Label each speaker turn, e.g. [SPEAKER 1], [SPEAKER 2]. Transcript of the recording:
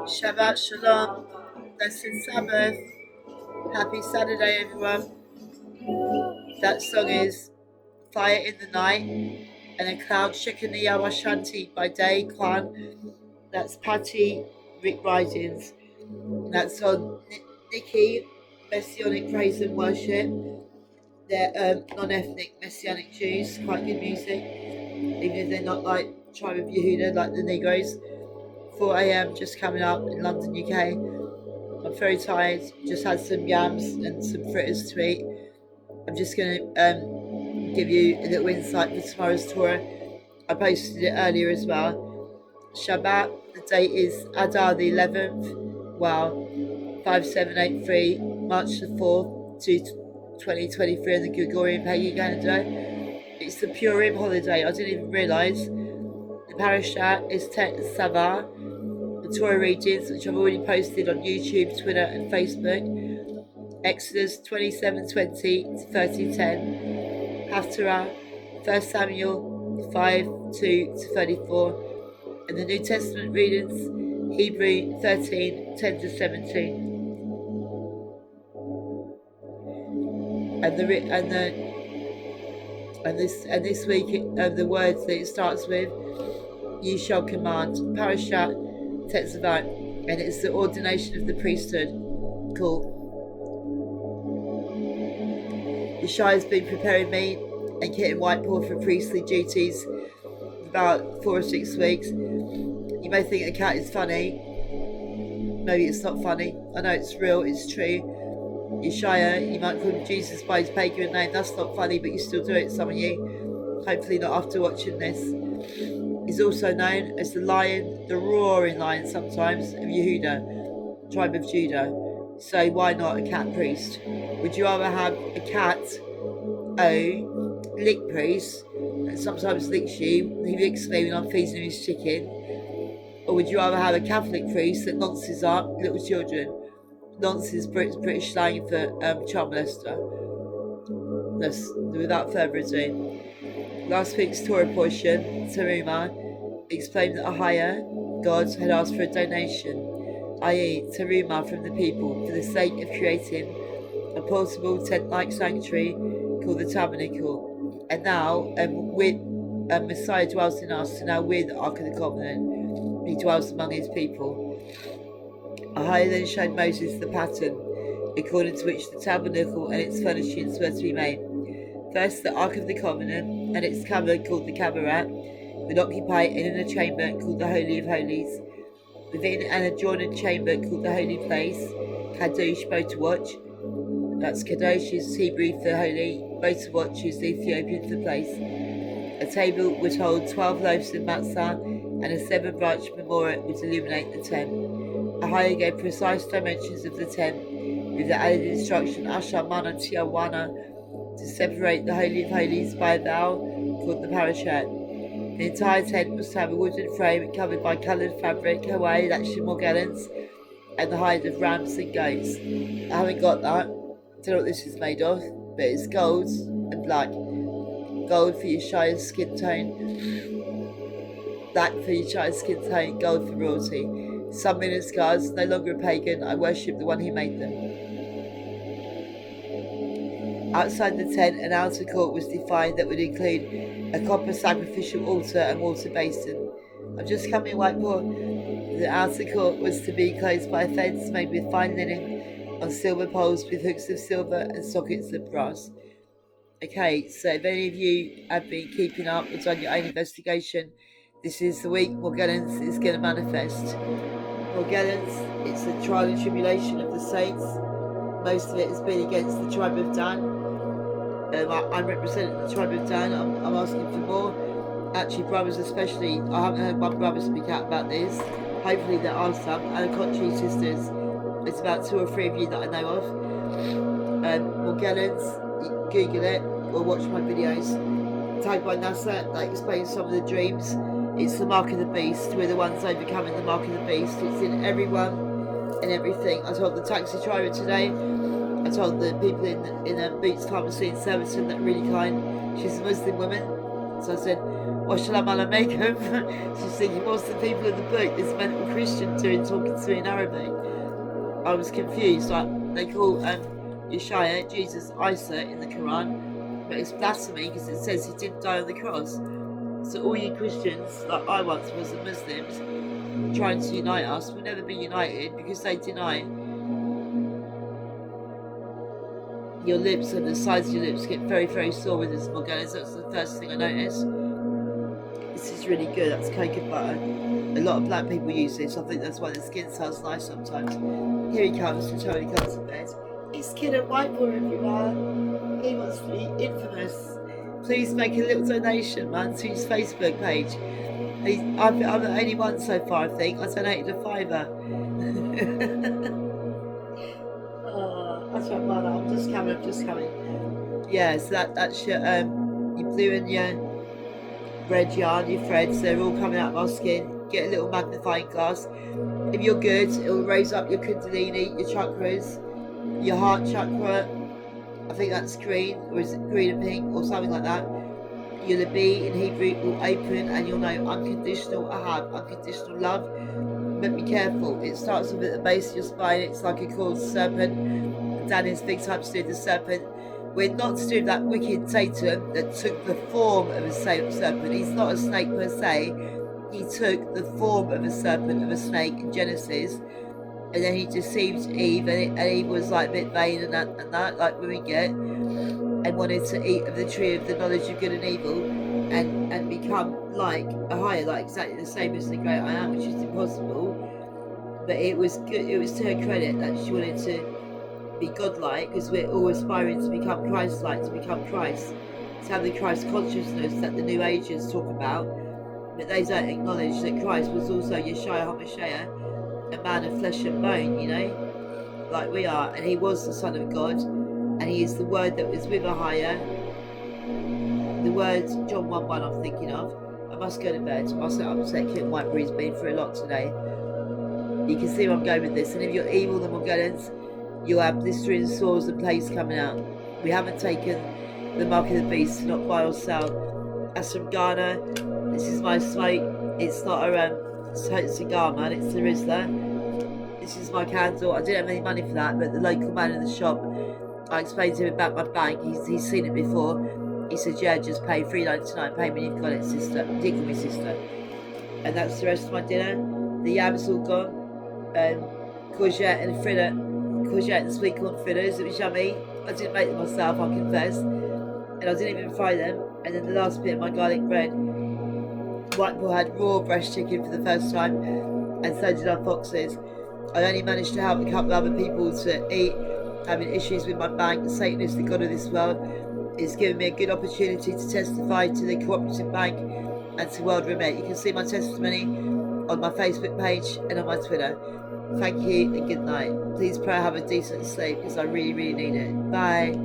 [SPEAKER 1] Shabbat Shalom. Blessed Sabbath. Happy Saturday, everyone. That song is Fire in the Night and a Cloud Shaking the Yawashanti by Day Kwan. That's Patty Rick Ridings. That's on Nikki, Messianic Praise and Worship. They're non-ethnic Messianic Jews. Quite good music. Even if they're not like Tribe of Yehuda, like the Negroes. 4 a.m. just coming up in London, UK. I'm very tired. Just had some yams and some fritters to eat. I'm just going to give you a little insight for tomorrow's Torah. I posted it earlier as well. Shabbat, the date is Adar the 11th. Wow, 5783, March the 4th to 2023 in the Gregorian pagan calendar. It's the Purim holiday. I didn't even realise. The parasha is Tet Savah. The Torah readings, which I've already posted on YouTube, Twitter, and Facebook. Exodus 27:20 to 30:10, Haftarah, 1 Samuel 5:2 to 34, and the New Testament readings, Hebrew 13:10 to 17. And this week the words that it starts with, you shall command, Parashat Tetzavot, and it's the ordination of the priesthood. Cool. Yeshaya's been preparing me and getting Whiteboard for priestly duties for about 4 or 6 weeks. You may think a cat is funny. Maybe it's not funny. I know it's real, it's true. Yeshaya, you might call him Jesus by his pagan name. That's not funny, but you still do it, some of you. Hopefully not after watching this. He's also known as the lion, the roaring lion sometimes, of Yehuda, tribe of Judah. So why not a cat priest? Would you rather have a cat, lick priest, that sometimes licks you, he licks me when I'm feeding him his chicken? Or would you rather have a Catholic priest that nonces up little children? Nonce is British slang for child molester. Without further ado, last week's Torah portion, Teruma, explained that Ahaya, God, had asked for a donation, i.e. Teruma from the people, for the sake of creating a portable tent-like sanctuary called the Tabernacle. And now, Messiah dwells in us, and now we're the Ark of the Covenant. He dwells among his people. Ahaya then showed Moses the pattern, according to which the tabernacle and its furnishings were to be made. First, the Ark of the Covenant and its cover, called the Kabarat, would occupy an inner chamber called the Holy of Holies. Within an adjoining chamber called the Holy Place, Kadosh Botawatch, that's Kadosh is Hebrew for holy, Botawatch is the Ethiopian for place. A table would hold 12 loaves of matzah, and a 7-branch menorah would illuminate the tent. Ahaya gave precise dimensions of the tent, with the added instruction Asher Mana Tiawana to separate the Holy of Holies by a veil called the Parashat. The entire tent was to have a wooden frame covered by coloured fabric, Hawaii, that's Shimor gallons, and the hide of rams and goats. I haven't got that. I don't know what this is made of, but it's gold and black. Gold for Yeshaya's skin tone, black for Yeshaya's skin tone, gold for royalty. Some million scars, no longer a pagan, I worship the one who made them. Outside the tent, an outer court was defined that would include a copper sacrificial altar and water basin. I've just come in Whiteboard. The outer court was to be enclosed by a fence made with fine linen on silver poles with hooks of silver and sockets of brass. Okay, so if any of you have been keeping up or done your own investigation, this is the week Morgellons is going to manifest. Morgellons, it's the trial and tribulation of the saints. Most of it has been against the tribe of Dan. I'm representing the tribe of Dan. I'm asking for more. Actually, brothers especially. I haven't heard one brother speak out about this. Hopefully there are some. And Kochi sisters. There's about 2 or 3 of you that I know of. Morgellons, Google it or watch my videos. Tagged by NASA, that explains some of the dreams. It's the mark of the beast. We're the ones overcoming the mark of the beast. It's in everyone and everything. I told the taxi driver today. I told the people in Boots Pharmacy in Surbiton that really kind. She's a Muslim woman. So I said, Wassalam alaikum. She's thinking, what's the people of the book, this mental Christian doing talking to me in Arabic? I was confused. Like, they call Yeshua, Jesus, Isa in the Quran, but it's blasphemy because it says he didn't die on the cross. So all you Christians, like I once was, and Muslims, trying to unite us, will never be united because they deny. Your lips and the sides of your lips get very, very sore with this Morganas. That's the first thing I noticed. This is really good. That's coconut butter. A lot of black people use this. I think that's why the skin sounds nice sometimes. Here he comes. Tony comes to bed. He's Kid Whiteboard everywhere. He wants to be infamous. Please make a little donation, man, to his Facebook page. I'm the only one so far, I think. I donated a £5. That's right, man. I'm just coming. Yeah, so that's your blue and your red yarn, your threads, they're all coming out of our skin. Get a little magnifying glass. If you're good, it will raise up your kundalini, your chakras, your heart chakra. I think that's green, or is it green and pink, or something like that. Your Labi in Hebrew will open, and you'll know unconditional ahab, unconditional love. But be careful, it starts off at the base of your spine. It's like a coiled serpent. Daniel's big time to do with the serpent. We're not to do with that wicked Satan that took the form of a serpent. He's not a snake per se. He took the form of a serpent, of a snake in Genesis, and then he deceived Eve, and Eve was like a bit vain and that, like women get, and wanted to eat of the tree of the knowledge of good and evil, and become like a higher, like exactly the same as the great I am, which is impossible. But it was good. It was to her credit that she wanted to be godlike, because we're all aspiring to become Christ-like, to become Christ, to have the Christ consciousness that the New Agers talk about, but they don't acknowledge that Christ was also Yeshua HaMashiach, a man of flesh and bone, you know, like we are, and he was the Son of God, and he is the Word that was with Ahaya, the word John 1:1 I'm thinking of. I must go to bed. I must not upset Kit Whitebree's. He's been through a lot today. You can see where I'm going with this, and if you're evil, the Morgellons, you'll have blistering sores and plagues coming out. We haven't taken the mark of the beast, not buy or sell. That's from Ghana. This is my smoke. It's not a cigar, man. It's the Rizla. This is my candle. I didn't have any money for that, but the local man in the shop, I explained to him about my bank. He's seen it before. He said, yeah, just pay $3.99. Pay me, you've got it, sister. He did call me sister. And that's the rest of my dinner. The yam's all gone. Courgette and fritter. Courgette and sweet corn fritters. It was yummy. I didn't make them myself, I confess, and I didn't even fry them. And then the last bit of my garlic bread. Whiteboard had raw breast chicken for the first time, and so did our foxes. I only managed to help a couple of other people to eat, having issues with my bank. Satan is the god of this world. It's given me a good opportunity to testify to the cooperative bank and to World Remit. You can see my testimony on my Facebook page and on my Twitter. Thank you and good night. Please pray I have a decent sleep, because I really, really need it. Bye.